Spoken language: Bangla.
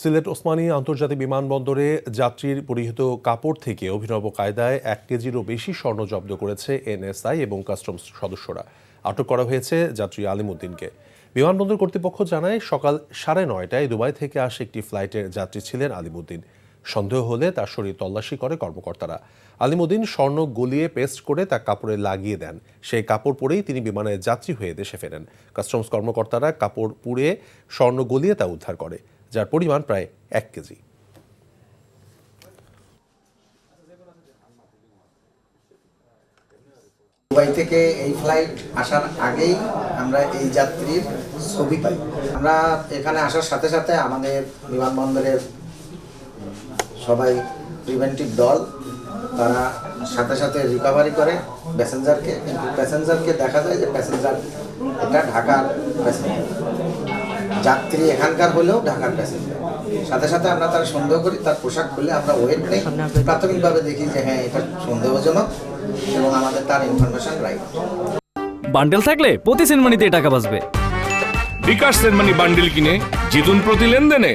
সিলেট ওসমানী আন্তর্জাতিক বিমানবন্দরে যাত্রীর পরিহিত কাপড় থেকে অভিনব কায়দায় 1 কেজিরও বেশি স্বর্ণ জব্দ করেছে এনএসআই এবং কাস্টমস সদস্যরা। আটক করা হয়েছে যাত্রী আলিমুদ্দিনকে। বিমানবন্দর কর্তৃপক্ষ জানায়, সকাল 9:30টায় দুবাই থেকে আসা একটি ফ্লাইটের যাত্রী ছিলেন আলিমুদ্দিন। সন্দেহ হলে তার শরীর তল্লাশি করে কর্মকর্তারা। আলিমুদ্দিন স্বর্ণ গলিয়ে পেস্ট করে তা কাপড়ে লাগিয়ে দেন। সেই কাপড় পরেই তিনি বিমানের যাত্রী হয়ে দেশে ফেরেন। কাস্টমস কর্মকর্তারা কাপড় পুড়ে স্বর্ণ গলিয়ে তা উদ্ধার করে, যার পরিমাণ প্রায় 1 কেজি। দুবাই থেকে এই ফ্লাইট আসার আগেই আমরা এই যাত্রীর ছবি পাই। আমরা এখানে আসার সাথে সাথে আমাদের বিমানবন্দরের সবাই প্রিভেন্টিভ দল তারা সাথে সাথে রিকভারি করে প্যাসেঞ্জারকে, কিন্তু প্যাসেঞ্জারকে দেখা যায় যে প্যাসেঞ্জার এটা ঢাকার প্যাসেঞ্জার, যাত্রী এখানকার হলেও ঢাকার প্যাসেঞ্জার। সাথে সাথে আমরা তার সন্দেহ করি, তার পোশাক খুলে আমরা ওয়েট নেই, প্রাথমিকভাবে দেখি যে হ্যাঁ এটা সন্দেহজনক এবং আমাদের তার ইনফরমেশন রাইট। বান্ডেল থাকলে প্রতি সেনমানিতে টাকা বাঁচবে। বিকাশ সেনমানি বান্ডেল কিনে জিতুন প্রতি লেনদেনে।